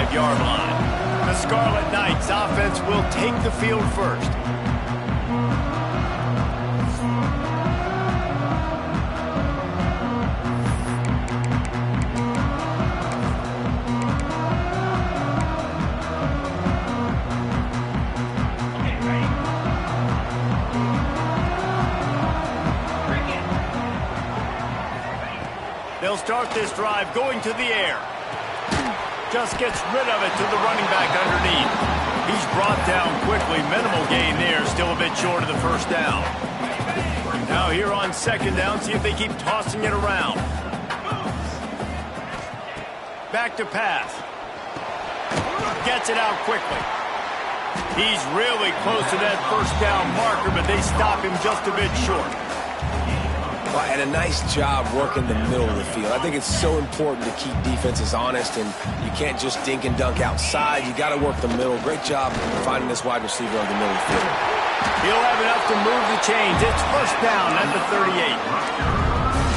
25-yard line. The Scarlet Knights offense will take the field first. They'll start this drive going to the air. Just gets rid of it to the running back underneath. He's brought down quickly. Minimal gain there. Still a bit short of the first down. Now here on second down, see if they keep tossing it around. Back to pass. Gets it out quickly. He's really close to that first down marker, but they stop him just a bit short. And a nice job working the middle of the field. I think it's so important to keep defenses honest, and you can't just dink and dunk outside. You got to work the middle. Great job finding this wide receiver on the middle of the field. He'll have enough to move the chains. It's first down at the 38.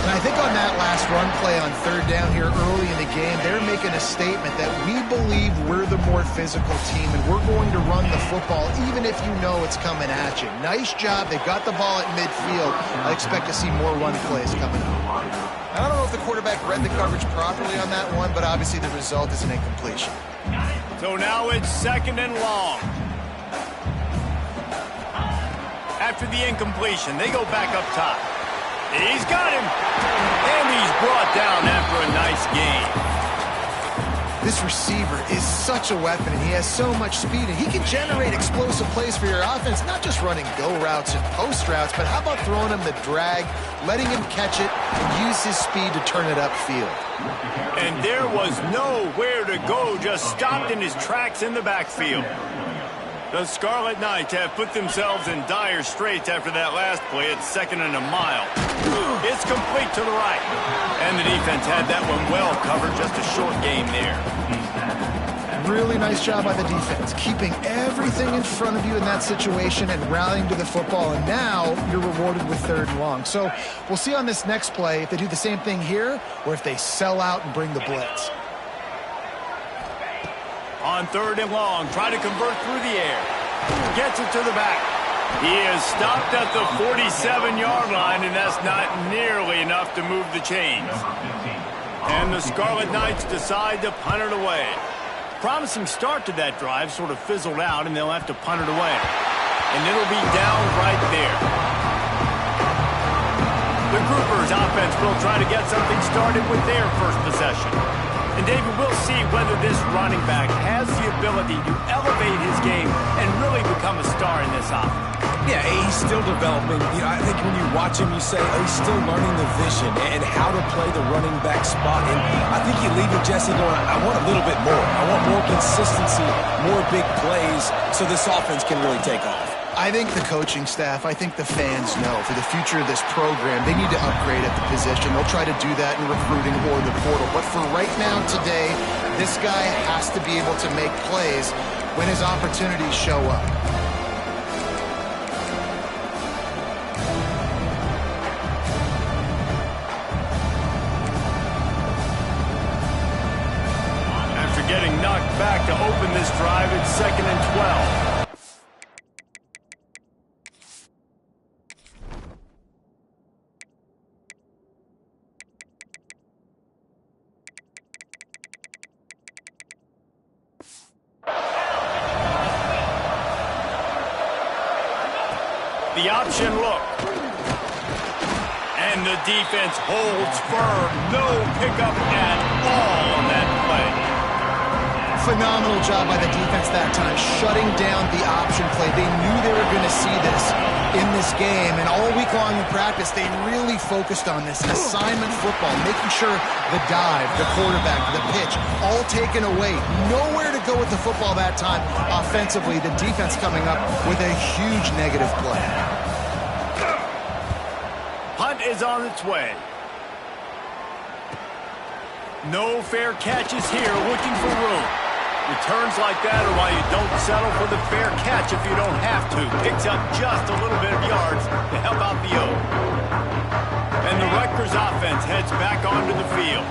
And I think on that last run play on third down here early in the game, they're making a statement that we believe we're the more physical team and we're going to run the football even if you know it's coming at you. Nice job. They got the ball at midfield. I expect to see more run plays coming up. I don't know if the quarterback read the coverage properly on that one, but obviously the result is an incompletion. So now it's second and long. After the incompletion, they go back up top. He's got him, and he's brought down after a nice gain. This receiver is such a weapon, and he has so much speed, and he can generate explosive plays for your offense, not just running go routes and post routes, but how about throwing him the drag, letting him catch it, and use his speed to turn it upfield. And there was nowhere to go, just stopped in his tracks in the backfield. The Scarlet Knights have put themselves in dire straits after that last play. It's second and a mile. It's complete to the right. And the defense had that one well covered. Just a short gain there. Really nice job by the defense, keeping everything in front of you in that situation and rallying to the football. And now you're rewarded with third and long. So we'll see on this next play if they do the same thing here or if they sell out and bring the blitz. On third and long, try to convert through the air. Gets it to the back. He is stopped at the 47-yard line, and that's not nearly enough to move the chains. And the Scarlet Knights decide to punt it away. Promising start to that drive sort of fizzled out, and they'll have to punt it away. And it'll be down right there. The Groupers offense will try to get something started with their first possession. And David, we'll see whether this running back has the ability to elevate his game and really become a star in this offense. Yeah, he's still developing. You know, I think when you watch him, you say, oh, he's still learning the vision and how to play the running back spot. And I think you leave with Jesse going, I want a little bit more. I want more consistency, more big plays so this offense can really take off. I think the coaching staff, I think the fans know for the future of this program, they need to upgrade at the position. They'll try to do that in recruiting or the portal. But for right now, today, this guy has to be able to make plays when his opportunities show up. After getting knocked back to open this drive, it's second and 12. The option look. And the defense holds firm. No pickup at all on that play. Phenomenal job by the defense that time, shutting down the option play. They knew they were going to see this in this game, and all week long in practice, they really focused on this assignment football, making sure the dive, the quarterback, the pitch, all taken away. Nowhere to go with the football that time offensively. The defense coming up with a huge negative play. Punt is on its way. No fair catches here, looking for room. Returns like that are why you don't settle for the fair catch if you don't have to. Picks up just a little bit of yards to help out the O. And the Rutgers offense heads back onto the field.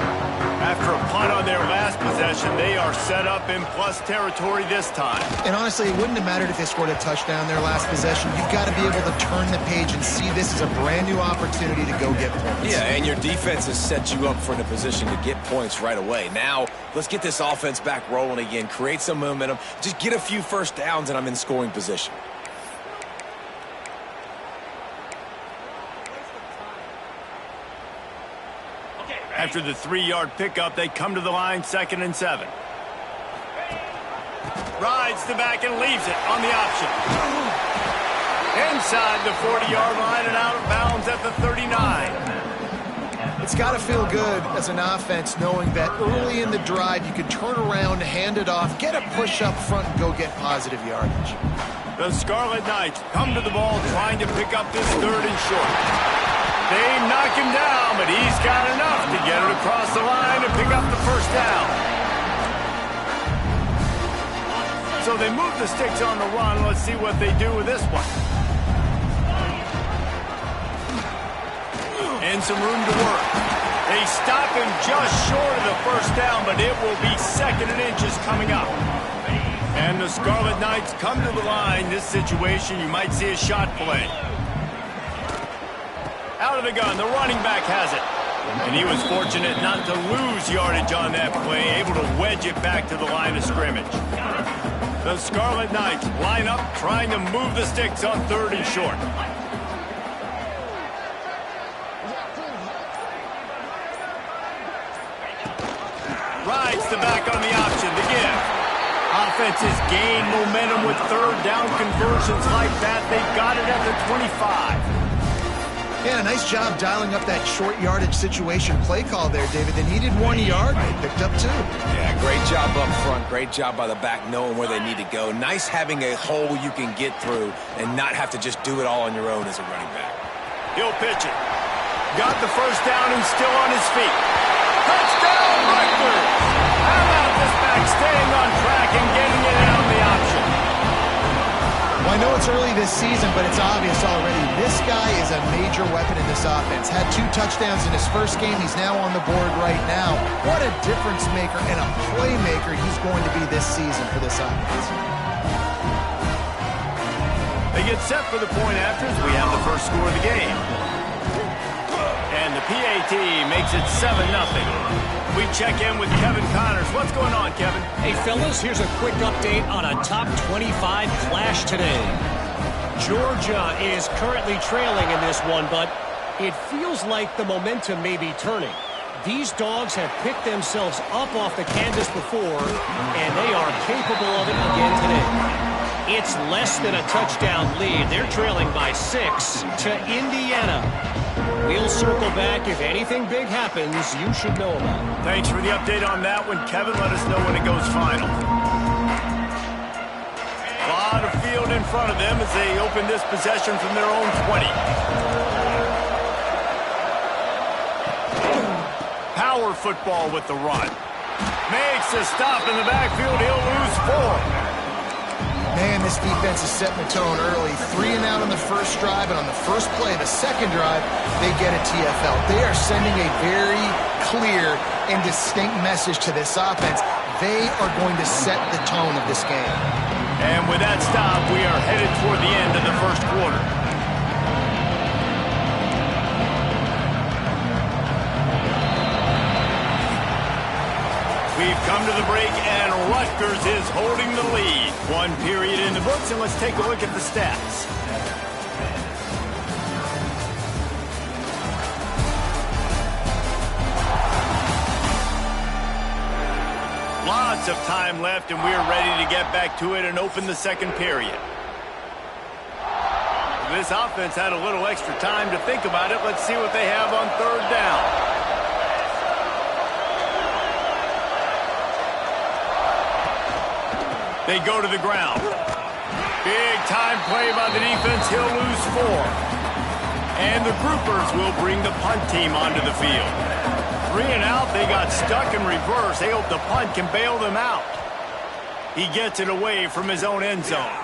After a punt punt on their last possession. They are set up in plus territory this time. And honestly, it wouldn't have mattered if they scored a touchdown their last possession. You've got to be able to turn the page and see this as a brand new opportunity to go get points. Yeah, and your defense has set you up for the position to get points right away. Now, let's get this offense back rolling again, create some momentum, just get a few first downs, and I'm in scoring position. After the 3-yard pickup, they come to the line, 2nd and 7. Rides the back and leaves it on the option. Inside the 40-yard line and out of bounds at the 39. It's got to feel good as an offense knowing that early in the drive you can turn around, hand it off, get a push up front, and go get positive yardage. The Scarlet Knights come to the ball trying to pick up this 3rd and short. They knock him down, but he's got enough to get it across the line and pick up the first down. So they move the sticks on the run. Let's see what they do with this one. And some room to work. They stop him just short of the first down, but it will be 2nd and inches coming up. And the Scarlet Knights come to the line. This situation, you might see a shot play. Out of the gun, the running back has it. And he was fortunate not to lose yardage on that play, able to wedge it back to the line of scrimmage. The Scarlet Knights line up, trying to move the sticks on 3rd and short. Rides the back on the option to give. Offenses gain momentum with 3rd down conversions like that. They've got it at the 25. Yeah, nice job dialing up that short yardage situation play call there, David. They needed 1 yard, they picked up 2. Yeah, great job up front. Great job by the back knowing where they need to go. Nice having a hole you can get through and not have to just do it all on your own as a running back. He'll pitch it. Got the first down and still on his feet. Touchdown, Rutgers! How about this back staying on track and getting it out of the option? Well, I know it's early this season, but it's obvious already. This guy is a major weapon in this offense. Had 2 touchdowns in his first game. He's now on the board right now. What a difference maker and a playmaker he's going to be this season for this offense. They get set for the point afters. We have the first score of the game. And the PAT makes it 7-0. We check in with Kevin Connors. What's going on, Kevin? Hey, fellas, here's a quick update on a top 25 clash today. Georgia is currently trailing in this one, but it feels like the momentum may be turning. These dogs have picked themselves up off the canvas before, and they are capable of it again today. It's less than a touchdown lead. They're trailing by 6 to Indiana. We'll circle back. If anything big happens, you should know about it. Thanks for the update on that one, Kevin. Let us know when it goes final. A lot of field in front of them as they open this possession from their own 20. Power football with the run. Makes a stop in the backfield. He'll lose 4. Man, this defense is setting the tone early. 3 and out on the first drive, and on the first play, the second drive, they get a TFL. They are sending a very clear and distinct message to this offense. They are going to set the tone of this game. And with that stop, we are headed toward the end of the first quarter. We've come to the break, and Rutgers is holding the lead. 1 period in the books, and let's take a look at the stats. Lots of time left, and we're ready to get back to it and open the second period. This offense had a little extra time to think about it. Let's see what they have on 3rd down. They go to the ground. Big time play by the defense. He'll lose 4. And the groupers will bring the punt team onto the field. 3 and out. They got stuck in reverse. They hope the punt can bail them out. He gets it away from his own end zone.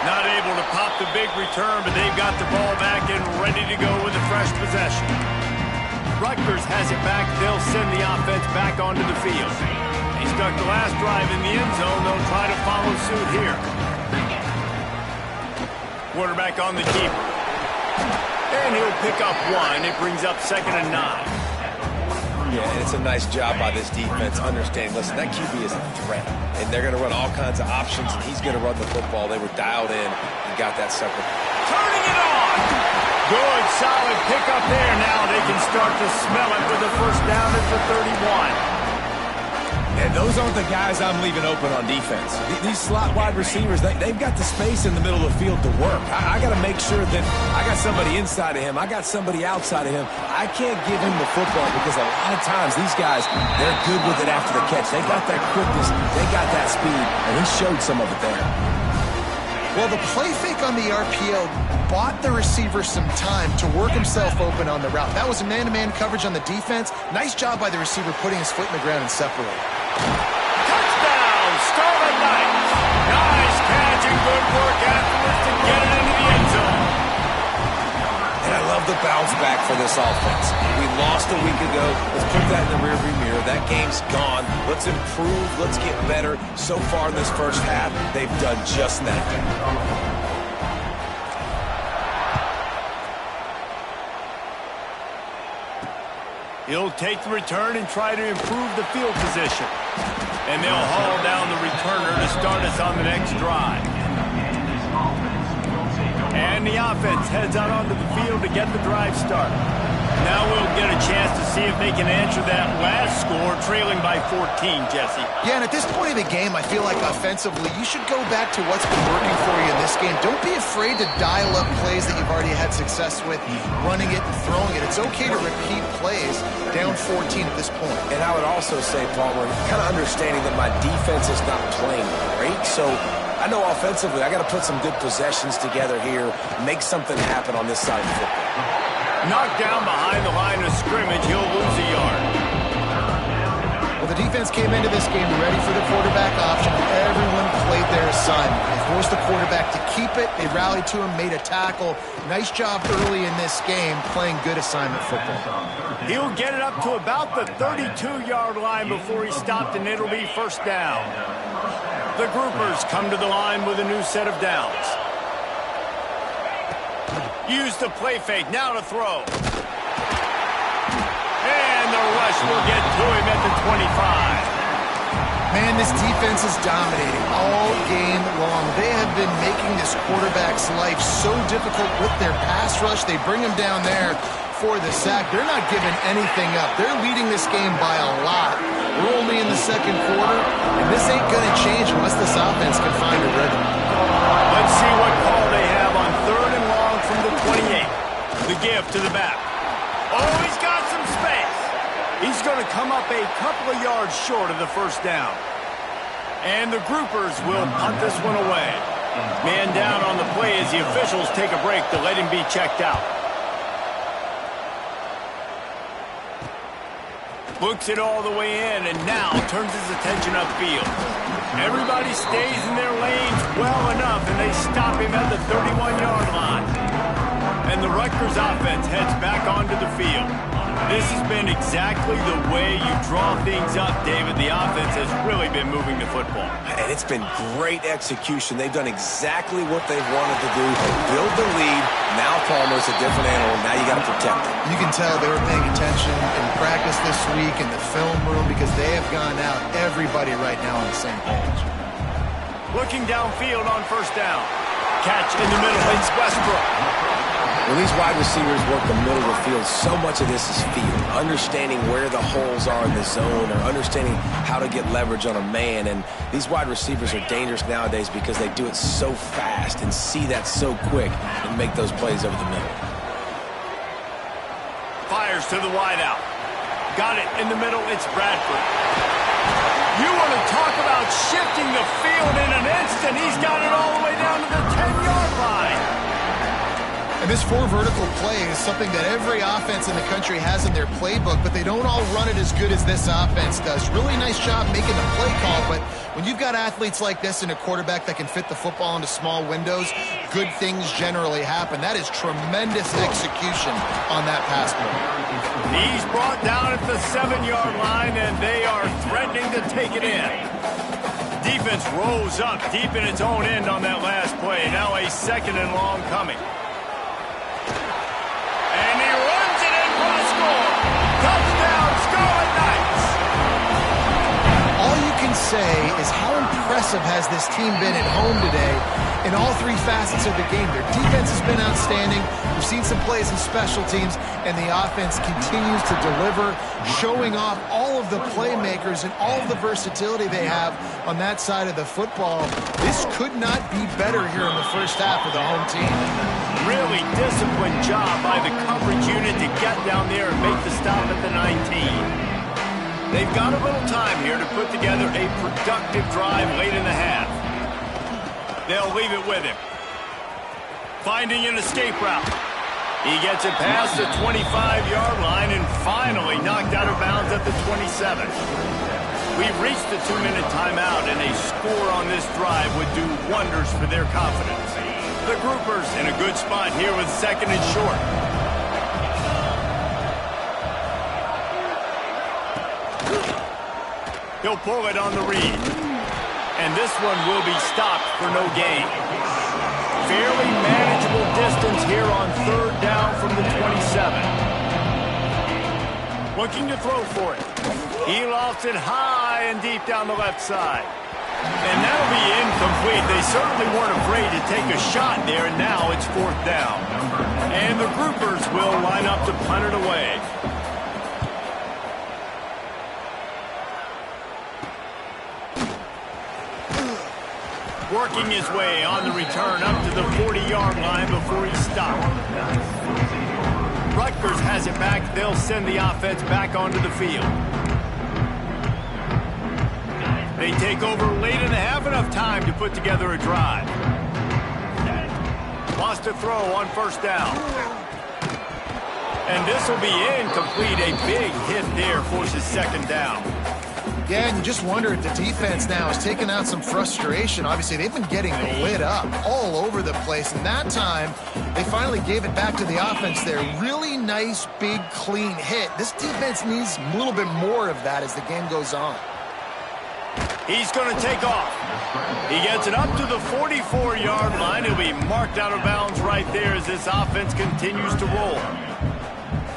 Not able to pop the big return, but they've got the ball back and ready to go with a fresh possession. Rutgers has it back. They'll send the offense back onto the field. He stuck the last drive in the end zone. They'll try to follow suit here. Quarterback on the keeper. And he'll pick up one. It brings up 2nd and 9. Yeah, and it's a nice job by this defense understanding, listen, that QB is a threat, and they're going to run all kinds of options, and he's going to run the football. They were dialed in and got that sucker. Turning it on! Good, solid pickup there. Now they can start to smell it with a first down at the 31. And those aren't the guys I'm leaving open on defense. These slot wide receivers, they've got the space in the middle of the field to work. I got to make sure that I got somebody inside of him. I got somebody outside of him. I can't give him the football because a lot of times these guys, they're good with it after the catch. They got that quickness. They got that speed, and he showed some of it there. Well, the play fake on the RPO bought the receiver some time to work himself open on the route. That was a man-to-man coverage on the defense. Nice job by the receiver putting his foot in the ground and separating. Touchdown, Scarlet Knights. Nice catch and good work afterwards to get it into the end zone. And I love the bounce back for this offense. We lost a week ago. Let's put that in the rearview mirror. That game's gone. Let's improve. Let's get better. So far in this first half, they've done just that. He'll take the return and try to improve the field position. And they'll haul down the returner to start us on the next drive. And the offense heads out onto the field to get the drive started. Now we'll get a chance to see if they can answer that last score, trailing by 14, Jesse. Yeah, and at this point in the game, I feel like offensively, you should go back to what's been working for you in this game. Don't be afraid to dial up plays that you've already had success with, running it and throwing it. It's okay to repeat plays down 14 at this point. And I would also say, Palmer, kind of understanding that my defense is not playing great, so I know offensively I got to put some good possessions together here, make something happen on this side of the football. Knocked down behind the line of scrimmage, he'll lose a yard. Well, the defense came into this game ready for the quarterback option. Everyone played their assignment. They forced the quarterback to keep it. They rallied to him, made a tackle. Nice job early in this game playing good assignment football. He'll get it up to about the 32-yard line before he stopped, and it'll be first down. The groupers come to the line with a new set of downs. Use the play fake, now to throw. And the rush will get to him at the 25. Man, this defense is dominating all game long. They have been making this quarterback's life so difficult with their pass rush. They bring him down there for the sack. They're not giving anything up. They're leading this game by a lot. We're only in the second quarter, and this ain't going to change unless this offense can find a rhythm. Let's see what call they have on 3rd and long from the 28. The give to the back. Oh, he's got some space. He's going to come up a couple of yards short of the first down. And the groupers will punt this one away. Man down on the play as the officials take a break to let him be checked out. Looks it all the way in and now turns his attention upfield. Everybody stays in their lanes well enough, and they stop him at the 31-yard line. And the Rutgers offense heads back onto the field. This has been exactly the way you draw things up, David. The offense has really been moving the football. And it's been great execution. They've done exactly what they've wanted to do. Build the lead. Now Palmer's a different animal. Now you got to protect it. You can tell they were paying attention in practice this week in the film room because they have gone out, everybody right now on the same page. Looking downfield on first down. Catch in the middle. It's Westbrook. When these wide receivers work the middle of the field, so much of this is feel. Understanding where the holes are in the zone or understanding how to get leverage on a man. And these wide receivers are dangerous nowadays because they do it so fast and see that so quick and make those plays over the middle. Fires to the wideout. Got it in the middle. It's Bradford. You want to talk about shifting the field in an instant. He's got it all the way down to the 10-yard line. And And this four vertical play is something that every offense in the country has in their playbook, but they don't all run it as good as this offense does. Really nice job making the play call, but when you've got athletes like this and a quarterback that can fit the football into small windows, good things generally happen. That is tremendous execution on that pass play. He's brought down at the 7-yard line, and they are threatening to take it in. Defense rolls up deep in its own end on that last play. Now a 2nd and long coming. And he runs it in for a score. Touchdown, Scarlet Knights. All you can say is how impressive has this team been at home today in all three facets of the game. Their defense has been outstanding. We've seen some plays in special teams, and the offense continues to deliver, showing off all of the playmakers and all of the versatility they have on that side of the football. This could not be better here in the first half of the home team. Really disciplined job by the coverage unit to get down there and make the stop at the 19. They've got a little time here to put together a productive drive late in the half. They'll leave it with him. Finding an escape route. He gets it past the 25-yard line and finally knocked out of bounds at the 27. We've reached the 2-minute timeout, and a score on this drive would do wonders for their confidence. The Groupers in a good spot here with 2nd and short. He'll pull it on the read. And this one will be stopped for no gain. Fairly manageable distance here on 3rd down from the 27. Looking to throw for it. He lofts it high and deep down the left side. And that'll be incomplete. They certainly weren't afraid to take a shot there, and now it's 4th down. And the Groupers will line up to punt it away. Working his way on the return up to the 40-yard line before he stopped. Rutgers has it back. They'll send the offense back onto the field. They take over late in the half, enough time to put together a drive. Lost a throw on 1st down. And this will be incomplete. A big hit there forces 2nd down. Yeah, and you just wonder if the defense now has taken out some frustration. Obviously, they've been getting lit up all over the place. And that time, they finally gave it back to the offense there. Really nice, big, clean hit. This defense needs a little bit more of that as the game goes on. He's going to take off. He gets it up to the 44-yard line. He'll be marked out of bounds right there as this offense continues to roll.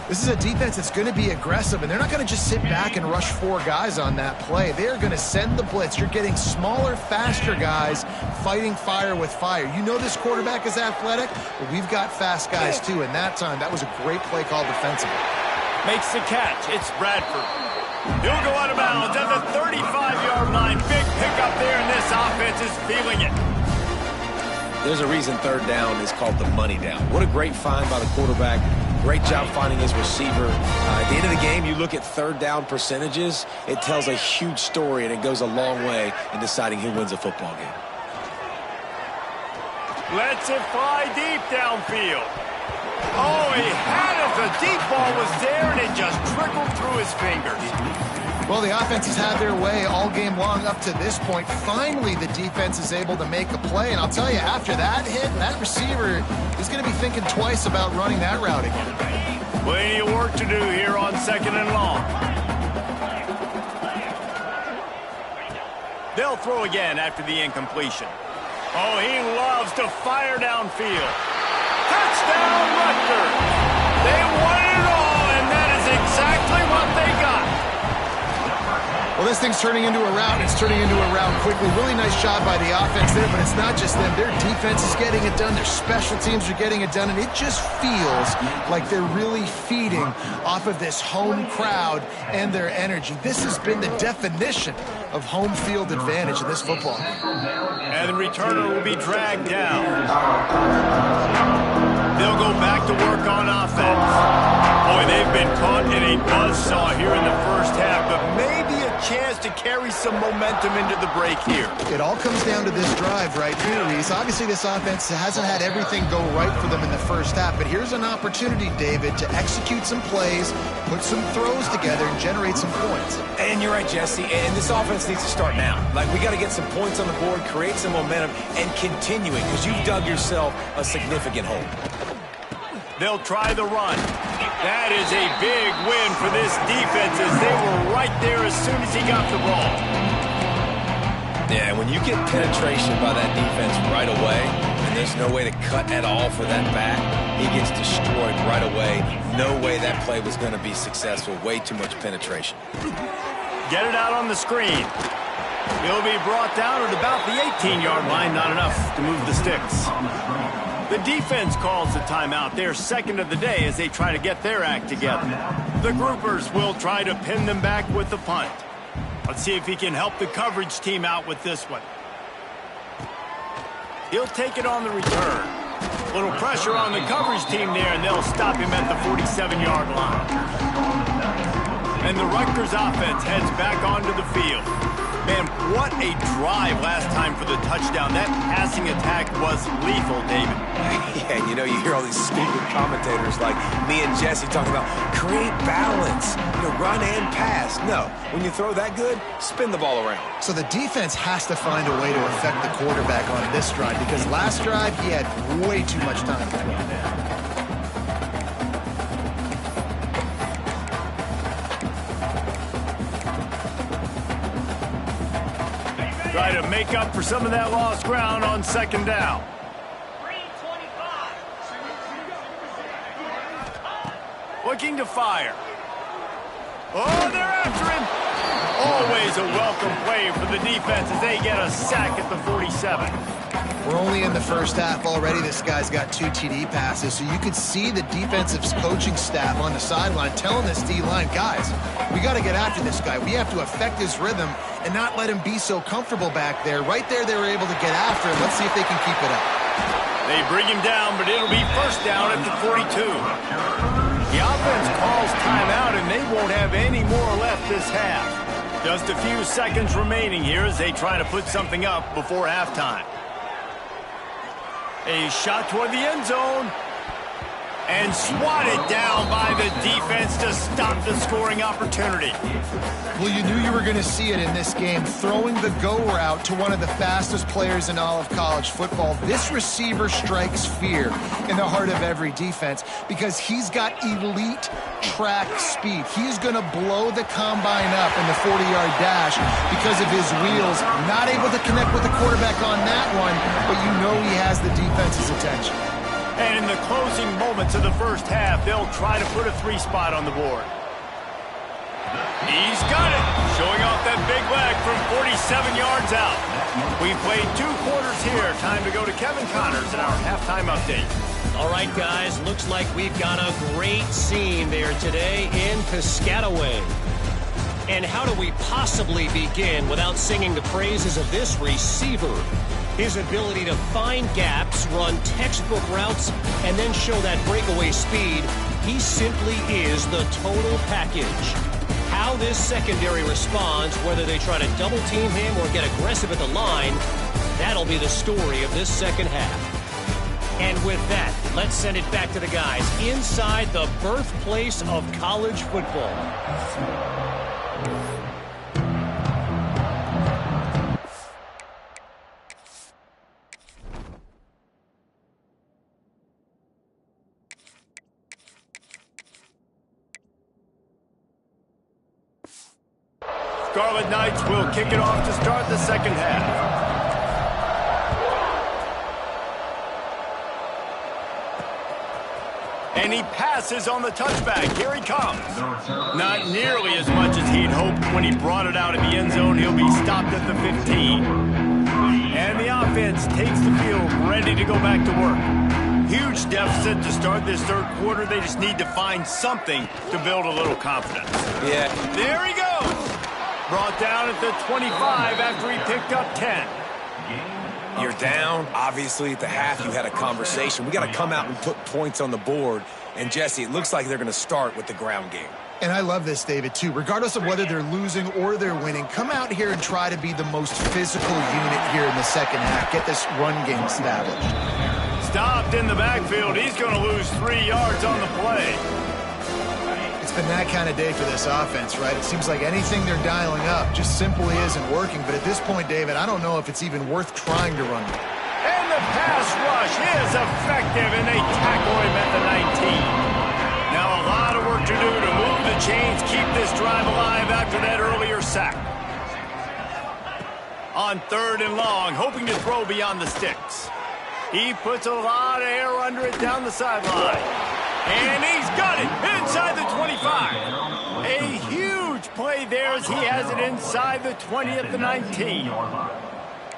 This is a defense that's going to be aggressive, and they're not going to just sit back and rush 4 guys on that play. They are going to send the blitz. You're getting smaller, faster guys fighting fire with fire. You know this quarterback is athletic, but we've got fast guys too, and that time, that was a great play call defensively. Makes the catch. It's Bradford. He'll go out of bounds at the 35-yard line. Big pickup there, and this offense is feeling it. There's a reason 3rd down is called the money down. What a great find by the quarterback. Great job finding his receiver. At the end of the game, you look at 3rd down percentages. It tells a huge story, and it goes a long way in deciding who wins a football game. Lets it fly deep downfield. Oh, he had it. The deep ball was there, and it just trickled through his fingers. Well, the offense has had their way all game long up to this point. Finally, the defense is able to make a play. And I'll tell you, after that hit, that receiver is going to be thinking twice about running that route again. Plenty of work to do here on 2nd and long. They'll throw again after the incompletion. Oh, he loves to fire downfield. Touchdown, Rutgers! They won it all, and that is exactly what they got. Well, this thing's turning into a rout. It's turning into a rout quickly. Really nice job by the offense there, but it's not just them. Their defense is getting it done. Their special teams are getting it done, and it just feels like they're really feeding off of this home crowd and their energy. This has been the definition of home field advantage in this football game. And the returner will be dragged down. They'll go back to work on offense. Boy, they've been caught in a buzzsaw here in the first half, but maybe a chance to carry some momentum into the break here. It all comes down to this drive right here, Reese. Obviously, this offense hasn't had everything go right for them in the first half, but here's an opportunity, David, to execute some plays, put some throws together, and generate some points. And you're right, Jesse, and this offense needs to start now. Like, we got to get some points on the board, create some momentum, and continuing, because you've dug yourself a significant hole. They'll try the run. That is a big win for this defense as they were right there as soon as he got the ball. Yeah, when you get penetration by that defense right away, and there's no way to cut at all for that back, he gets destroyed right away. No way that play was going to be successful. Way too much penetration. Get it out on the screen. He'll be brought down at about the 18-yard line. Not enough to move the sticks. The defense calls the timeout. Their second of the day as they try to get their act together. The groupers will try to pin them back with the punt. Let's see if he can help the coverage team out with this one. He'll take it on the return. A little pressure on the coverage team there, and they'll stop him at the 47-yard line. And the Rutgers offense heads back onto the field. Man, what a drive last time for the touchdown. That passing attack was lethal, David. Yeah, you know, you hear all these stupid commentators like me and Jesse talking about create balance, run and pass. No, when you throw that good, spin the ball around. So the defense has to find a way to affect the quarterback on this drive because last drive he had way too much time to throw. Try to make up for some of that lost ground on second down. Looking to fire. Oh, they're after him. Always a welcome play for the defense as they get a sack at the 47. We're only in the first half already. This guy's got 2 TD passes, so you could see the defensive coaching staff on the sideline telling this D-line, guys, we got to get after this guy. We have to affect his rhythm and not let him be so comfortable back there. Right there, they were able to get after him. Let's see if they can keep it up. They bring him down, but it'll be first down at the 42. The offense calls timeout, and they won't have any more left this half. Just a few seconds remaining here as they try to put something up before halftime. A shot toward the end zone. And swatted down by the defense to stop the scoring opportunity. Well, you knew you were going to see it in this game. Throwing the go route to one of the fastest players in all of college football. This receiver strikes fear in the heart of every defense because he's got elite track speed. He's going to blow the combine up in the 40-yard dash because of his wheels. Not able to connect with the quarterback on that one, but you know he has the defense's attention. And in the closing moments of the first half, they'll try to put a 3-spot on the board. He's got it, showing off that big leg from 47 yards out. We played 2 quarters here. Time to go to Kevin Connors in our halftime update. All right, guys, looks like we've got a great scene there today in Piscataway. And how do we possibly begin without singing the praises of this receiver? His ability to find gaps, run textbook routes, and then show that breakaway speed, he simply is the total package. How this secondary responds, whether they try to double-team him or get aggressive at the line, that'll be the story of this second half. And with that, let's send it back to the guys inside the birthplace of college football. Scarlet Knights will kick it off to start the second half. And he passes on the touchback. Here he comes. Not nearly as much as he'd hoped when he brought it out in the end zone. He'll be stopped at the 15. And the offense takes the field, ready to go back to work. Huge deficit to start this third quarter. They just need to find something to build a little confidence. Yeah. There he goes. Brought down at the 25 after he picked up 10. You're down. Obviously, at the half, you had a conversation. We got to come out and put points on the board. And, Jesse, it looks like they're going to start with the ground game. And I love this, David, too. Regardless of whether they're losing or they're winning, come out here and try to be the most physical unit here in the second half. Get this run game established. Stopped in the backfield. He's going to lose 3 yards on the play. It's been that kind of day for this offense, right? It seems like anything they're dialing up just simply isn't working. But at this point, David, I don't know if it's even worth trying to run. And the pass rush is effective, and they tackle him at the 19. Now a lot of work to do to move the chains, keep this drive alive after that earlier sack. On 3rd and long, hoping to throw beyond the sticks. He puts a lot of air under it down the sideline. And he's got it inside the 25. A huge play there as he has it inside the 20 at the 19.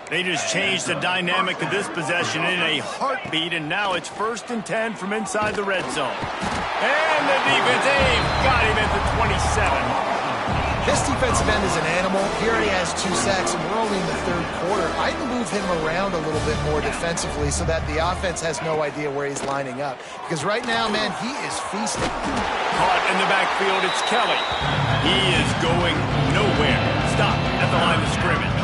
They just changed the dynamic of this possession in a heartbeat, and now it's 1st and 10 from inside the red zone. And the defense, they've got him at the 27. This defensive end is an animal. He already has 2 sacks, and we're only in the 3rd quarter. I'd move him around a little bit more defensively so that the offense has no idea where he's lining up. Because right now, man, he is feasting. Caught in the backfield, it's Kelly. He is going nowhere. Stop at the line of scrimmage.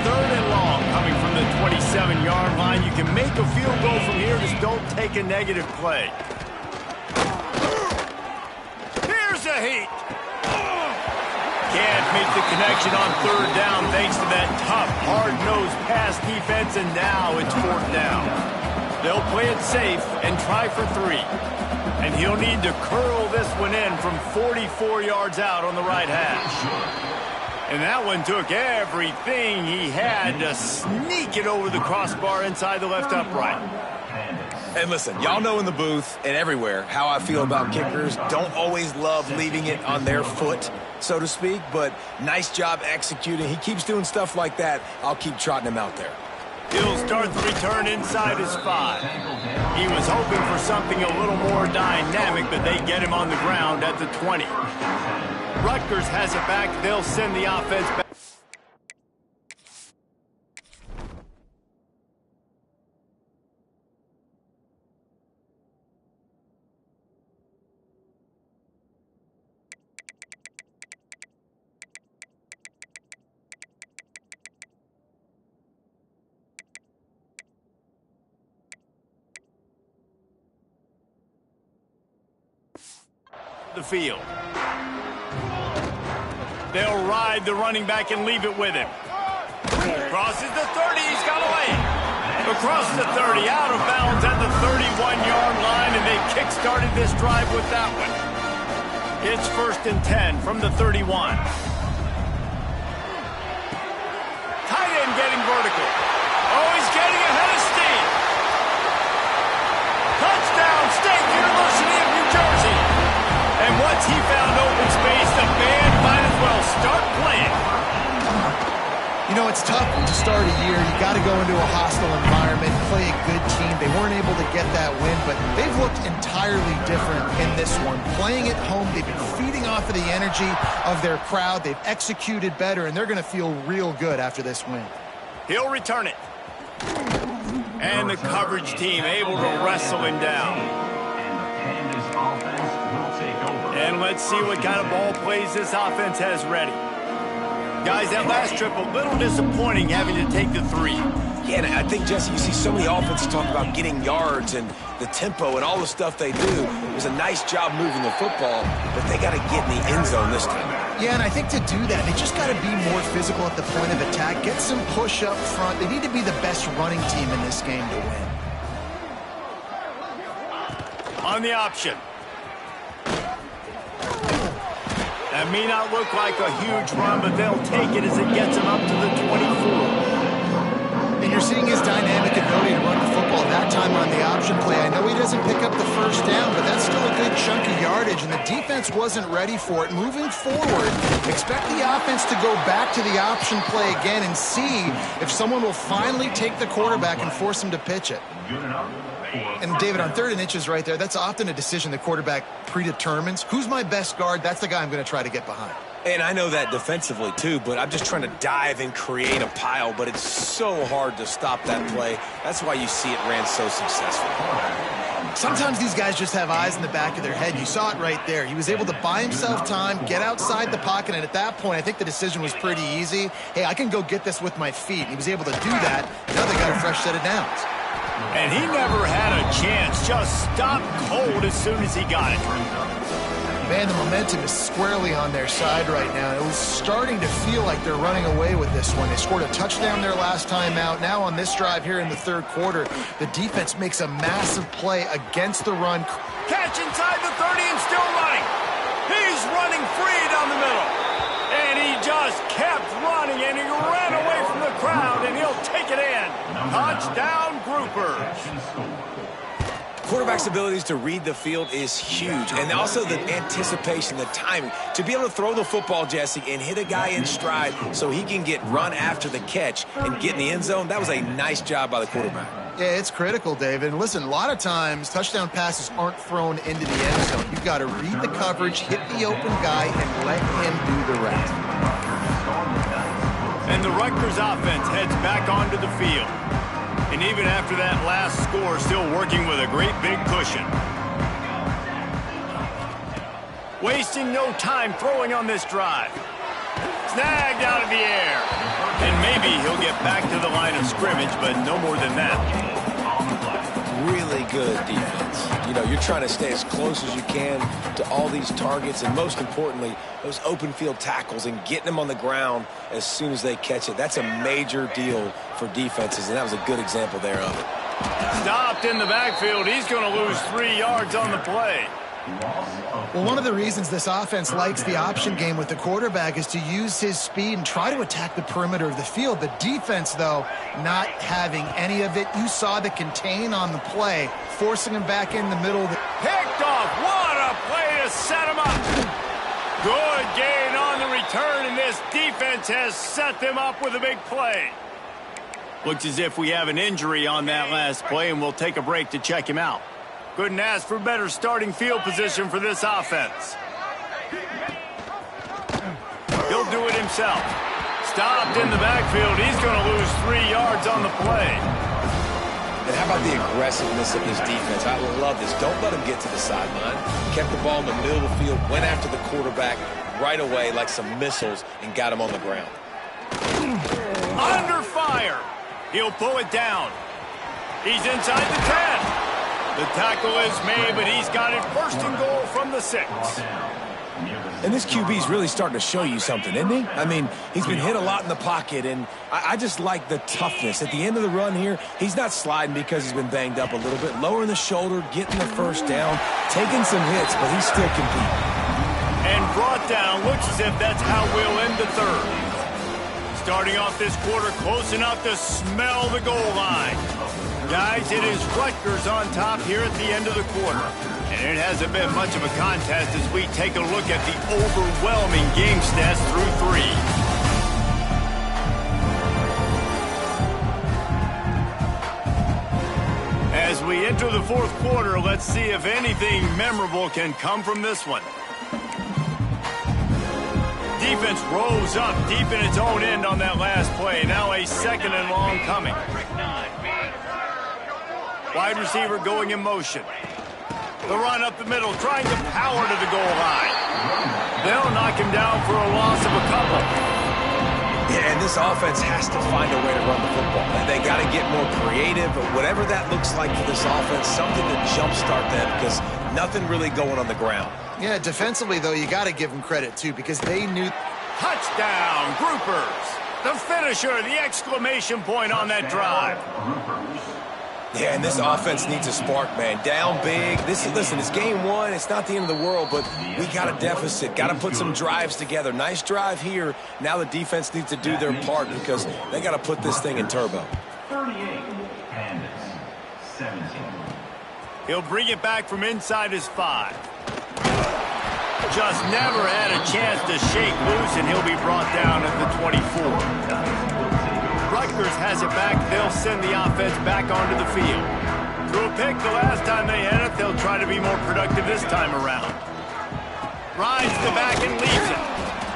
3rd and long, coming from the 27-yard line. You can make a field goal from here, just don't take a negative play. Here's a heat. Can't make the connection on 3rd down thanks to that tough, hard-nosed pass defense, and now it's 4th down. They'll play it safe and try for 3. And he'll need to curl this one in from 44 yards out on the right hash. And that one took everything he had to sneak it over the crossbar inside the left upright. And listen, y'all know in the booth and everywhere how I feel about kickers. Don't always love leaving it on their foot, so to speak, but nice job executing. He keeps doing stuff like that. I'll keep trotting him out there. He'll start the return inside his 5. He was hoping for something a little more dynamic, but they get him on the ground at the 20. Rutgers has it back. They'll send the offense back. The field. They'll ride the running back and leave it with him. Crosses the 30, he's got away. Across the 30, out of bounds at the 31-yard line, and they kick-started this drive with that one. It's 1st and 10 from the 31. Tight end getting vertical. Oh, he's getting ahead of steam. Touchdown, State University of New Jersey. And once he found open space, the band might as well start playing. You know, it's tough to start a year. You got to go into a hostile environment, play a good team. They weren't able to get that win, but they've looked entirely different in this one. Playing at home, they've been feeding off of the energy of their crowd. They've executed better, and they're going to feel real good after this win. He'll return it. And the coverage team able to wrestle him down. And let's see what kind of ball plays this offense has ready. Guys, that last trip, a little disappointing having to take the 3. Yeah, and I think, Jesse, you see so many offenses talk about getting yards and the tempo and all the stuff they do. It was a nice job moving the football, but they got to get in the end zone this time. Yeah, and I think to do that, they just got to be more physical at the point of attack, get some push up front. They need to be the best running team in this game to win. On the option. That may not look like a huge run, but they'll take it as it gets him up to the 24. And you're seeing his dynamic ability to run the football that time on the option play. I know he doesn't pick up the 1st down, but that's still a good chunk of yardage, and the defense wasn't ready for it. Moving forward, expect the offense to go back to the option play again and see if someone will finally take the quarterback and force him to pitch it. And, David, on 3rd and inches right there, that's often a decision the quarterback predetermines. Who's my best guard? That's the guy I'm going to try to get behind. And I know that defensively, too, but I'm just trying to dive and create a pile, but it's so hard to stop that play. That's why you see it ran so successful. Sometimes these guys just have eyes in the back of their head. You saw it right there. He was able to buy himself time, get outside the pocket, and at that point, I think the decision was pretty easy. Hey, I can go get this with my feet. And he was able to do that. Now they got a fresh set of downs. And he never had a chance. Just stopped cold as soon as he got it. Man, the momentum is squarely on their side right now. It was starting to feel like they're running away with this one. They scored a touchdown their last time out. Now on this drive here in the third quarter, the defense makes a massive play against the run. Catch inside the 30 and still running. He's running free down the middle. And he just kept running, and he ran away from the crowd, and he'll take it in. Touchdown, Groupers. Quarterback's abilities to read the field is huge, and also the anticipation, the timing. To be able to throw the football, Jesse, and hit a guy in stride so he can get run after the catch and get in the end zone, that was a nice job by the quarterback. Yeah, it's critical, David. And listen, a lot of times, touchdown passes aren't thrown into the end zone. You've got to read the coverage, hit the open guy, and let him do the rest. And the Rutgers offense heads back onto the field. And even after that last score, still working with a great big cushion. Wasting no time throwing on this drive. Snagged out of the air. And maybe he'll get back to the line of scrimmage, but no more than that. Really good defense. You know, you're trying to stay as close as you can to all these targets, and most importantly, those open field tackles and getting them on the ground as soon as they catch it. That's a major deal for defenses, and that was a good example there of it. Stopped in the backfield. He's going to lose 3 yards on the play. Well, one of the reasons this offense likes the option game with the quarterback is to use his speed and try to attack the perimeter of the field. The defense, though, not having any of it. You saw the contain on the play, forcing him back in the middle. Picked off. What a play to set him up. Good gain on the return, and this defense has set them up with a big play. Looks as if we have an injury on that last play, and we'll take a break to check him out. Couldn't ask for better starting field position for this offense. He'll do it himself. Stopped in the backfield. He's going to lose 3 yards on the play. And how about the aggressiveness of this defense? I love this. Don't let him get to the sideline. Kept the ball in the middle of the field, went after the quarterback right away like some missiles and got him on the ground. Under fire. He'll pull it down. He's inside the 10. The tackle is made, but he's got it first and goal from the 6. And this QB's really starting to show you something, isn't he? I mean, he's been hit a lot in the pocket, and I just like the toughness. At the end of the run here, he's not sliding because he's been banged up a little bit. Lowering the shoulder, getting the first down, taking some hits, but he's still competing. And brought down. Looks as if that's how we'll end the third. Starting off this quarter close enough to smell the goal line. Guys, it is Rutgers on top here at the end of the quarter. And it hasn't been much of a contest as we take a look at the overwhelming game stats through 3. As we enter the fourth quarter, let's see if anything memorable can come from this one. Defense rose up deep in its own end on that last play. Now a 2nd and long coming. Wide receiver going in motion. The run up the middle, trying to power to the goal line. They'll knock him down for a loss of a couple. Yeah, and this offense has to find a way to run the football. They got to get more creative, but whatever that looks like for this offense, something to jumpstart them because nothing really going on the ground. Yeah, defensively, though, you got to give them credit, too, because they knew. Touchdown, Groupers. The finisher, the exclamation point on that drive. Yeah, and this offense needs a spark, man. Down big. Listen, it's game 1. It's not the end of the world, but we got a deficit. Got to put some drives together. Nice drive here. Now the defense needs to do their part because they got to put this thing in turbo. 38 and 17. He'll bring it back from inside his 5. Just never had a chance to shake loose, and he'll be brought down at the 24. Rutgers has it back. They'll send the offense back onto the field. Threw a pick the last time they had it. They'll try to be more productive this time around. Rides the back and leaves it.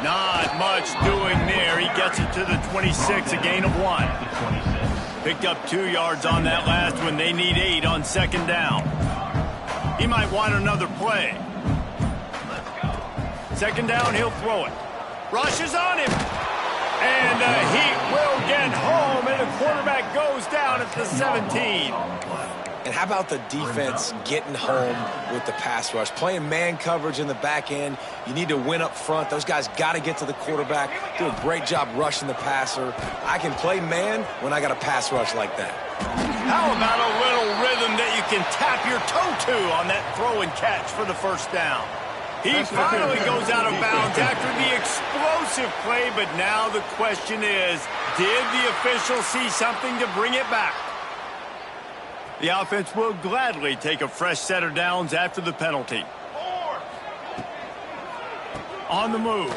Not much doing there. He gets it to the 26, a gain of 1. Picked up 2 yards on that last one. They need 8 on 2nd down. He might want another play. Second down, he'll throw it. Rushes on him. And he will get home, and the quarterback goes down at the 17. And how about the defense getting home with the pass rush? Playing man coverage in the back end. You need to win up front. Those guys got to get to the quarterback. Do a great job rushing the passer. I can play man when I got a pass rush like that. How about a little rhythm that you can tap your toe to on that throw and catch for the first down? He finally goes out of bounds after the explosive play, but now the question is, did the official see something to bring it back? The offense will gladly take a fresh set of downs after the penalty. On the move.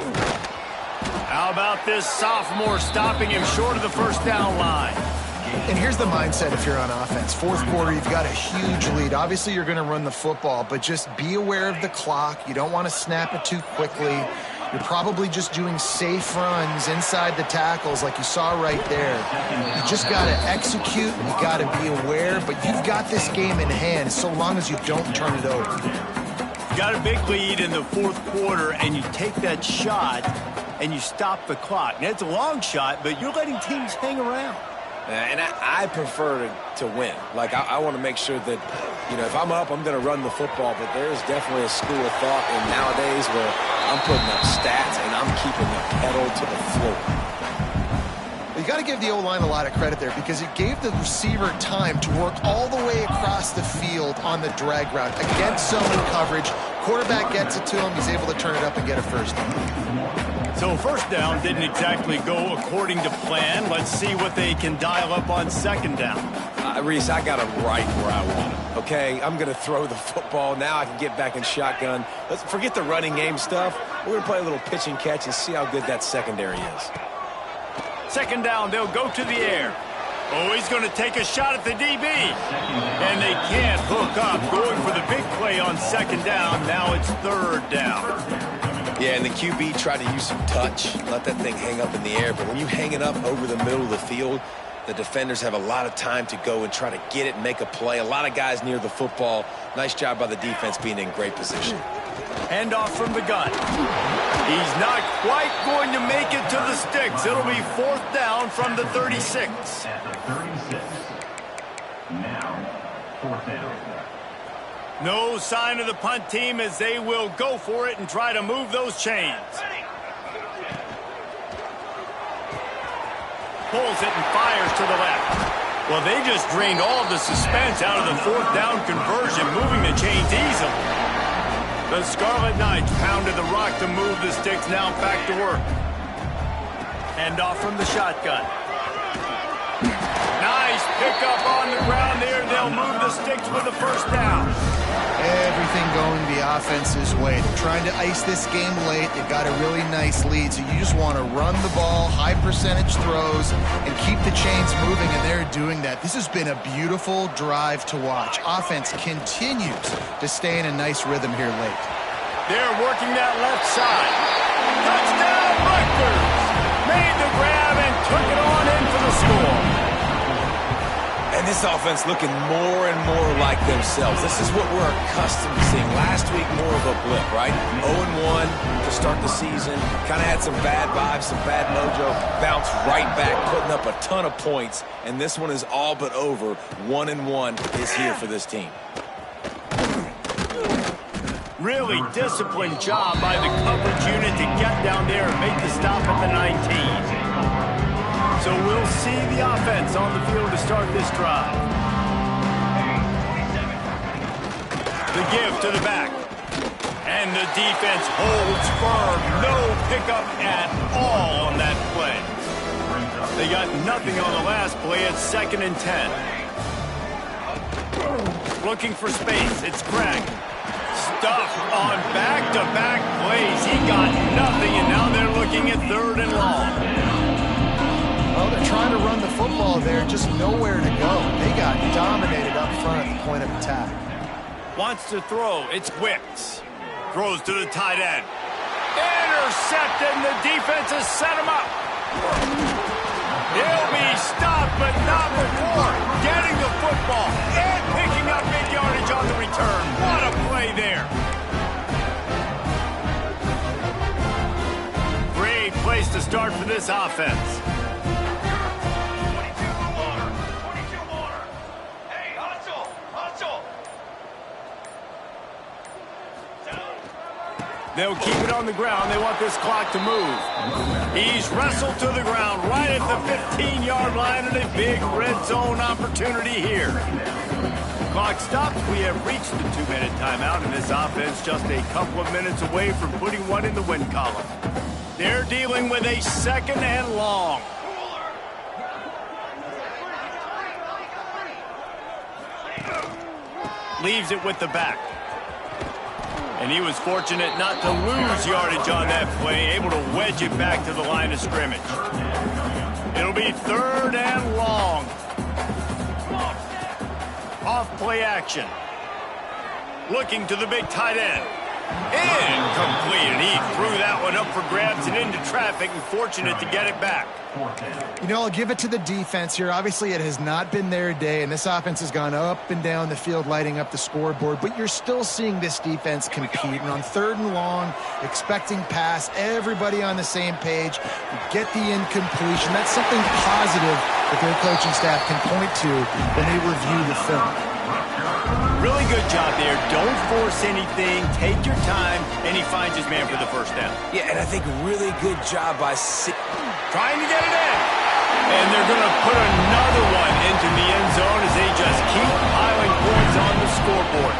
How about this sophomore stopping him short of the first down line? And here's the mindset if you're on offense. Fourth quarter, you've got a huge lead. Obviously, you're going to run the football, but just be aware of the clock. You don't want to snap it too quickly. You're probably just doing safe runs inside the tackles like you saw right there. You just got to execute. You got to be aware, but you've got this game in hand so long as you don't turn it over. You got a big lead in the fourth quarter, and you take that shot, and you stop the clock. Now, it's a long shot, but you're letting teams hang around. And I prefer to win. Like, I want to make sure that, you know, if I'm up, I'm going to run the football. But there's definitely a school of thought in nowadays where I'm putting up stats and I'm keeping the pedal to the floor. You got to give the O-line a lot of credit there because it gave the receiver time to work all the way across the field on the drag route against zone coverage. Quarterback gets it to him. He's able to turn it up and get a first down. So first down didn't exactly go according to plan. Let's see what they can dial up on second down. Reese, I got him right where I want him, okay? I'm going to throw the football. Now I can get back in shotgun. Let's forget the running game stuff. We're going to play a little pitch and catch and see how good that secondary is. Second down, they'll go to the air. Oh, he's going to take a shot at the DB. And they can't hook up. Going for the big play on second down. Now it's third down. Yeah, and the QB tried to use some touch, let that thing hang up in the air. But when you hang it up over the middle of the field, the defenders have a lot of time to go and try to get it and make a play. A lot of guys near the football. Nice job by the defense being in great position. Hand off from the gun. He's not quite going to make it to the sticks. It'll be fourth down from the 36. At the 36. Now, fourth down. No sign of the punt team as they will go for it and try to move those chains. Pulls it and fires to the left. Well, they just drained all the suspense out of the fourth down conversion, moving the chains easily. The Scarlet Knights pounded the rock to move the sticks, now back to work. Hand off from the shotgun. Nice pickup on the ground there. They'll move the sticks with the first down. Everything going the offense's way. They're trying to ice this game late. They've got a really nice lead, so you just want to run the ball, high percentage throws, and keep the chains moving, and they're doing that. This has been a beautiful drive to watch. Offense continues to stay in a nice rhythm here late. They're working that left side. Touchdown, Rutgers! Made the grab and took it on in for the score. And this offense looking more and more like themselves. This is what we're accustomed to seeing. Last week, more of a blip, right? 0-1 to start the season. Kind of had some bad vibes, some bad mojo. Bounced right back, putting up a ton of points. And this one is all but over. 1-1 is here for this team. Really disciplined job by the coverage unit to get down there and make the stop at the 19. So we'll see the offense on the field to start this drive. The give to the back. And the defense holds firm. No pickup at all on that play. They got nothing on the last play. It's 2nd and 10. Looking for space. It's Craig. Stuffed on back-to-back plays. He got nothing, and now they're looking at 3rd and long. Well, they're trying to run the football there, just nowhere to go. They got dominated up front at the point of attack. Wants to throw. It's Wicks. Throws to the tight end. Intercepted, and the defense has set him up. He'll be stopped, but not before getting the football and picking up big yardage on the return. What a start for this offense. 22 water. 22 water. Hey, hustle. Hustle. They'll keep it on the ground. They want this clock to move. He's wrestled to the ground right at the 15-yard line, and a big red zone opportunity here. Clock stops. We have reached the 2-minute timeout, and this offense just a couple of minutes away from putting one in the win column. They're dealing with a 2nd and long. Leaves it with the back. And he was fortunate not to lose yardage on that play, able to wedge it back to the line of scrimmage. It'll be 3rd and long. Off play action. Looking to the big tight end. Incomplete, and he threw that one up for grabs and into traffic, and fortunate to get it back. You know, I'll give it to the defense here. Obviously, it has not been their day, and this offense has gone up and down the field, lighting up the scoreboard, but you're still seeing this defense compete. And on 3rd and long, expecting pass, everybody on the same page, get the incompletion. That's something positive that their coaching staff can point to when they review the film. Really good job there. Don't force anything. Take your time, and he finds his man for the first down. Yeah, and I think really good job by Trying to get it in. And they're going to put another one into the end zone as they just keep piling points on the scoreboard.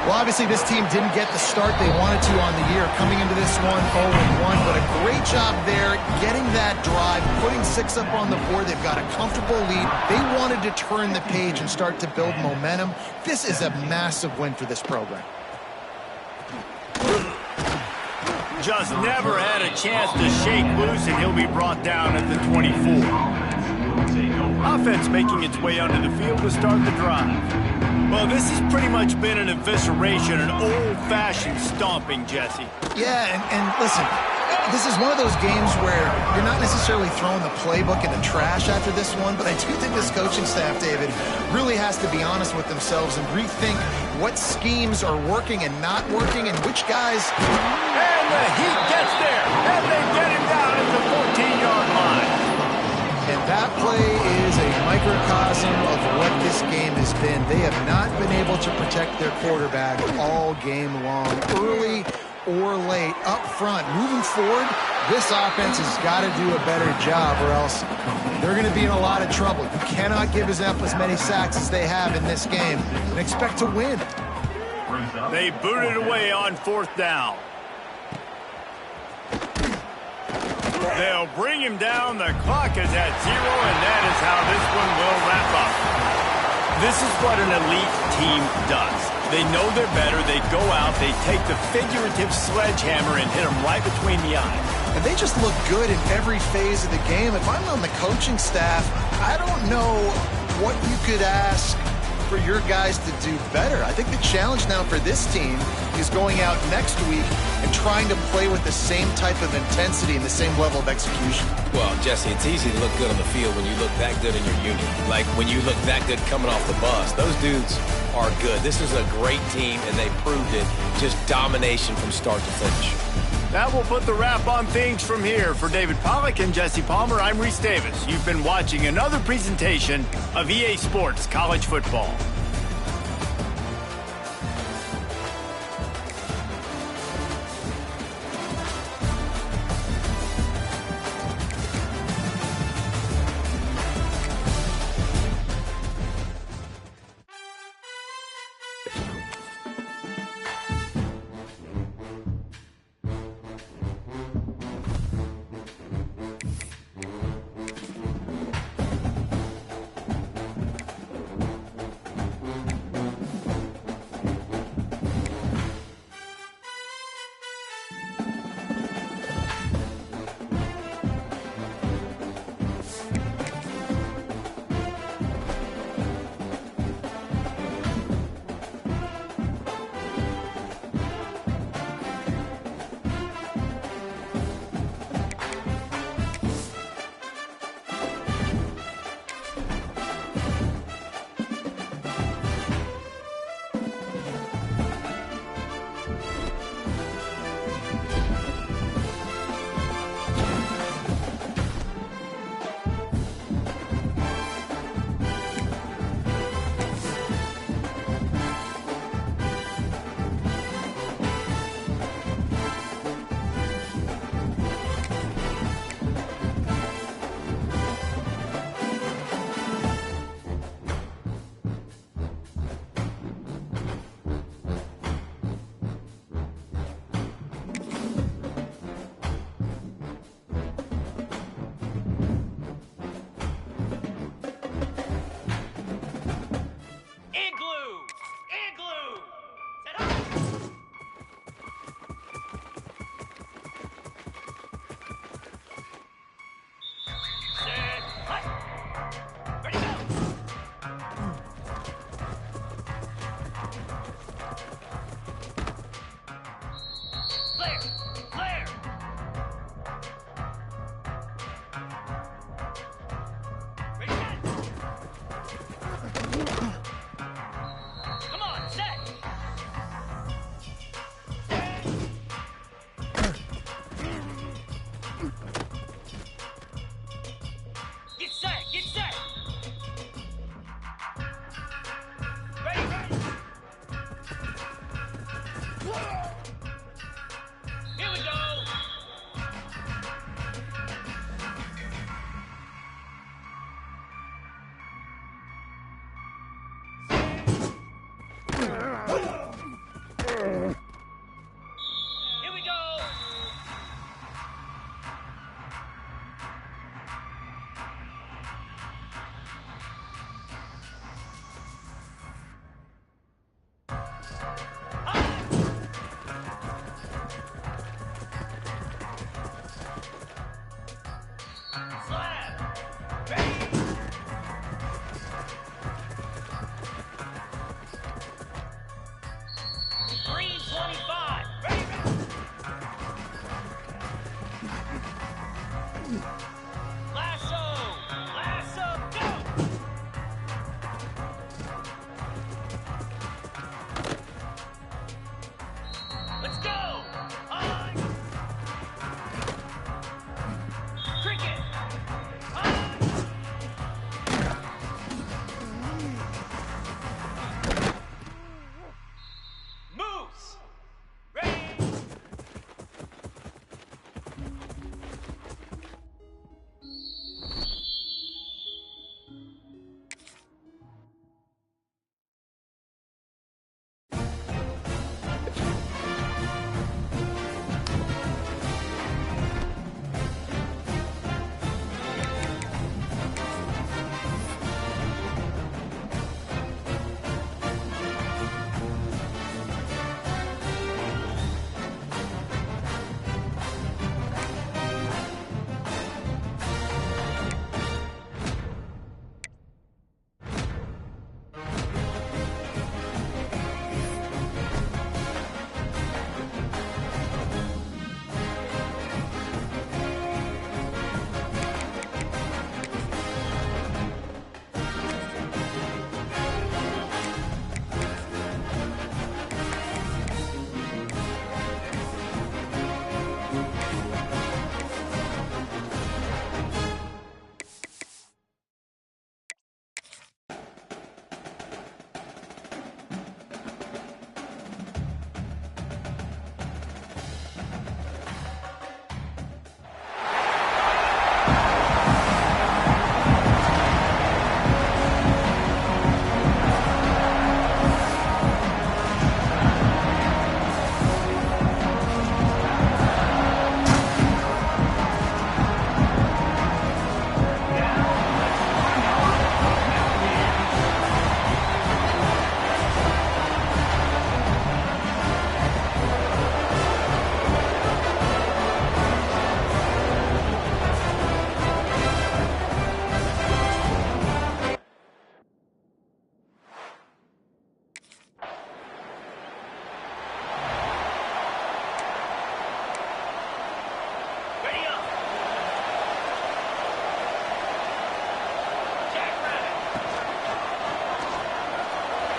Well, obviously, this team didn't get the start they wanted to on the year, coming into this one 0-1, but a great job there getting that drive, putting 6 up on the board. They've got a comfortable lead. They wanted to turn the page and start to build momentum. This is a massive win for this program. Just never had a chance to shake loose, and he'll be brought down at the 24. Offense making its way onto the field to start the drive. Well, this has pretty much been an evisceration, an old-fashioned stomping, Jesse. Yeah, and listen, this is one of those games where you're not necessarily throwing the playbook in the trash after this one, but I do think this coaching staff, David, really has to be honest with themselves and rethink what schemes are working and not working and which guys... And the Heat gets there, and they get him down at the 14-yard line. And that play is a microcosm of what this game has been. They have not been able to protect their quarterback all game long, early or late, up front. Moving forward, this offense has got to do a better job, or else they're going to be in a lot of trouble. You cannot give up as many sacks as they have in this game and expect to win. They booted away on 4th down. They'll bring him down. The clock is at 0, and that is how this one will wrap up. This is what an elite team does. They know they're better. They go out. They take the figurative sledgehammer and hit them right between the eyes. And they just look good in every phase of the game. If I'm on the coaching staff, I don't know what you could ask for your guys to do better. I think the challenge now for this team is going out next week and trying to play with the same type of intensity and the same level of execution. Well, Jesse, it's easy to look good on the field when you look that good in your unit. Like when you look that good coming off the bus. Those dudes are good. This is a great team, and they proved it. Just domination from start to finish. That will put the wrap on things from here. For David Pollack and Jesse Palmer, I'm Reese Davis. You've been watching another presentation of EA Sports College Football.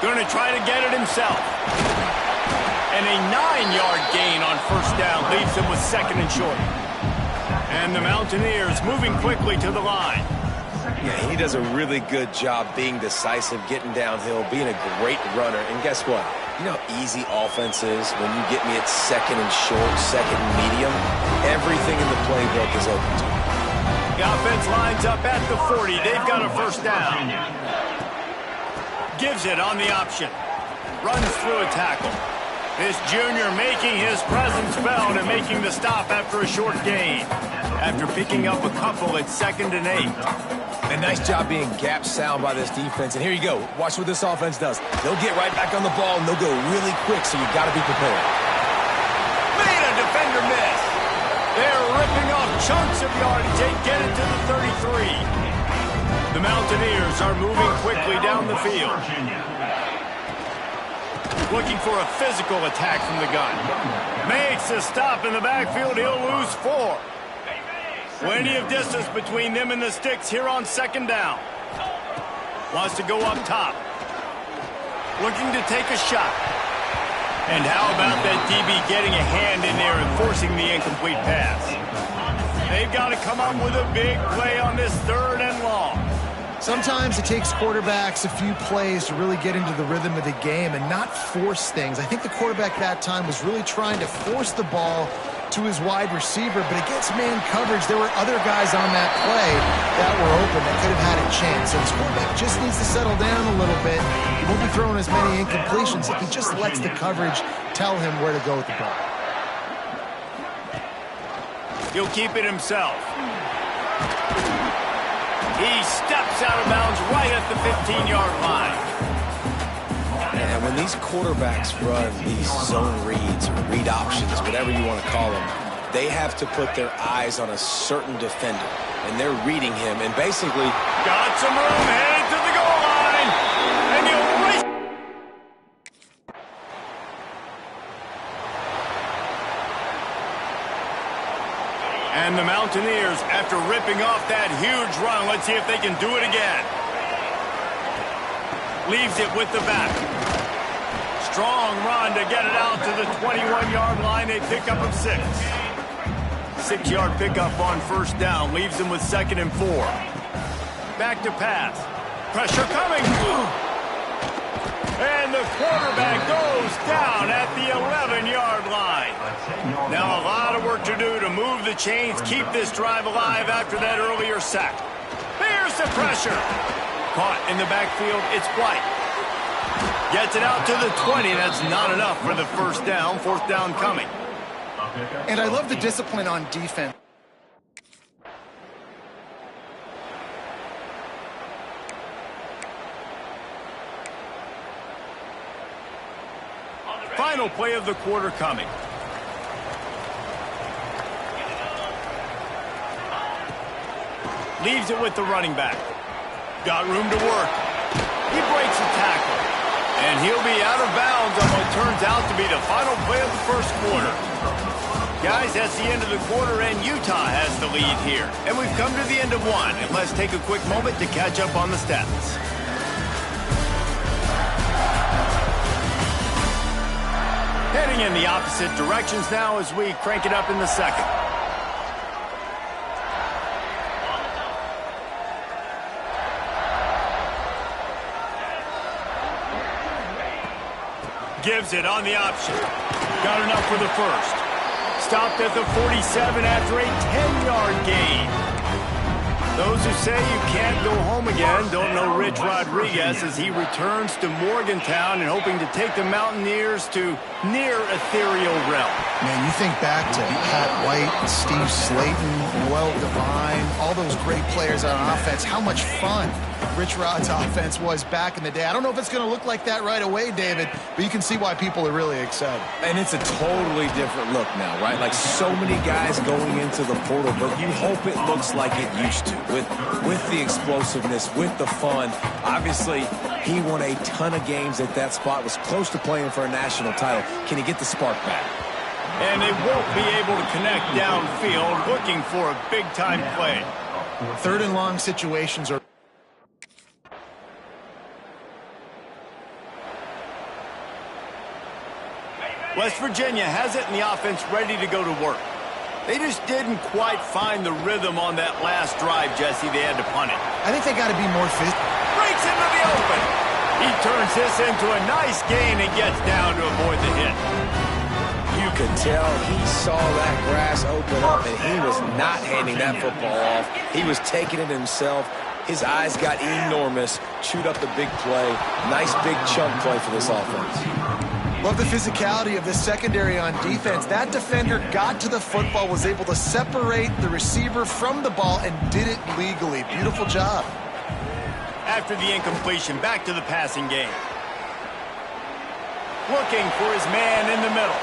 Going to try to get it himself. And a 9-yard gain on first down leaves him with second and short. And the Mountaineers moving quickly to the line. Yeah, he does a really good job being decisive, getting downhill, being a great runner. And guess what? You know how easy offense is when you get me at second and short, second and medium? Everything in the playbook is open to me. The offense lines up at the 40. They've got a first down. Gives it on the option. Runs through a tackle. This junior making his presence felt and making the stop after a short gain. After picking up a couple at 2nd and 8. A nice job being gap sound by this defense. And here you go. Watch what this offense does. They'll get right back on the ball, and they'll go really quick, so you got to be prepared. Made a defender miss. They're ripping off chunks of yardage. They get it to the 33. The Mountaineers are moving quickly down the field. Looking for a physical attack from the gun. Makes a stop in the backfield. He'll lose 4. Plenty of distance between them and the sticks here on 2nd down. Wants to go up top. Looking to take a shot. And how about that DB getting a hand in there and forcing the incomplete pass? They've got to come up with a big play on this 3rd and long. Sometimes it takes quarterbacks a few plays to really get into the rhythm of the game and not force things. I think the quarterback that time was really trying to force the ball to his wide receiver, but against man coverage, there were other guys on that play that were open that could have had a chance. So his quarterback just needs to settle down a little bit. He won't be throwing as many incompletions if he just lets the coverage tell him where to go with the ball. He'll keep it himself. He steps out of bounds right at the 15-yard line. And when these quarterbacks run these zone reads or read options, whatever you want to call them, they have to put their eyes on a certain defender. And they're reading him and basically... Got some room, headed to the goal line. And he'll race. And the Mountaineers, after ripping off that huge run, let's see if they can do it again. Leaves it with the back. Strong run to get it out to the 21-yard line. They pick up of 6. 6-yard pickup on first down. Leaves them with 2nd and 4. Back to pass. Pressure coming. And the quarterback goes down at the 11-yard line. Now a lot of work to do to move the chains, keep this drive alive after that earlier sack. Here's the pressure. Caught in the backfield. It's White. Gets it out to the 20. That's not enough for the first down. 4th down coming. And I love the discipline on defense. Final play of the quarter coming. Leaves it with the running back. Got room to work. He breaks a tackle. And he'll be out of bounds on what turns out to be the final play of the first quarter. Guys, that's the end of the quarter, and Utah has the lead here. And we've come to the end of one. And let's take a quick moment to catch up on the stats. Heading in the opposite directions now as we crank it up in the second. Gives it on the option. Got enough for the first. Stopped at the 47 after a 10-yard gain. Those who say you can't go home again don't know Rich Rodriguez as he returns to Morgantown and hoping to take the Mountaineers to near ethereal realm. Man, you think back to Pat White, Steve Slayton, Noel Devine, all those great players on offense. How much fun Rich Rod's offense was back in the day. I don't know if it's going to look like that right away, David, but you can see why people are really excited. And it's a totally different look now, right? Like so many guys going into the portal, but you hope it looks like it used to with the explosiveness, with the fun. Obviously, he won a ton of games at that spot, was close to playing for a national title. Can he get the spark back? And they won't be able to connect downfield, looking for a big-time play. 3rd and long situations are West Virginia has it and the offense ready to go to work. They just didn't quite find the rhythm on that last drive, Jesse. They had to punt it. I think they got to be more physical. Breaks into the open. He turns this into a nice gain and gets down to avoid the hit. You could tell he saw that grass open up, and he was not handing that football off. He was taking it himself. His eyes got enormous, chewed up the big play. Nice big chunk play for this offense. Love the physicality of this secondary on defense. That defender got to the football, was able to separate the receiver from the ball, and did it legally. Beautiful job. After the incompletion, back to the passing game. Looking for his man in the middle.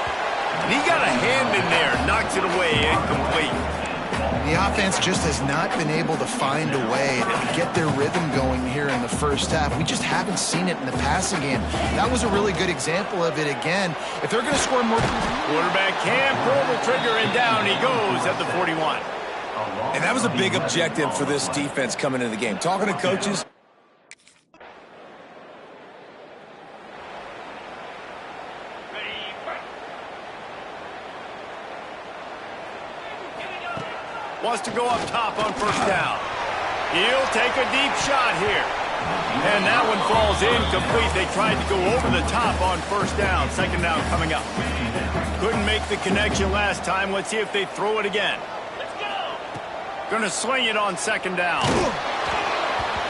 And he got a hand in there, knocks it away, incomplete. The offense just has not been able to find a way to get their rhythm going here in the first half. We just haven't seen it in the passing game. That was a really good example of it again. If they're going to score more... Quarterback can't pull the trigger, and down he goes at the 41. And that was a big objective for this defense coming into the game. Talking to coaches... Wants to go up top on first down. He'll take a deep shot here. And that one falls incomplete. They tried to go over the top on first down. Second down coming up. Couldn't make the connection last time. Let's see if they throw it again. Gonna sling it on second down.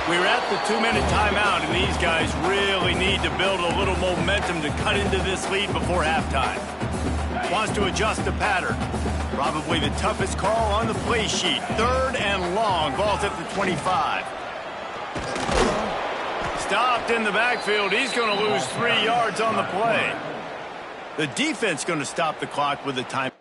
We're at the 2-minute timeout, and these guys really need to build a little momentum to cut into this lead before halftime. Wants to adjust the pattern. Probably the toughest call on the play sheet. Third and long. Ball's at the 25. Stopped in the backfield. He's going to lose 3 yards on the play. The defense going to stop the clock with the time.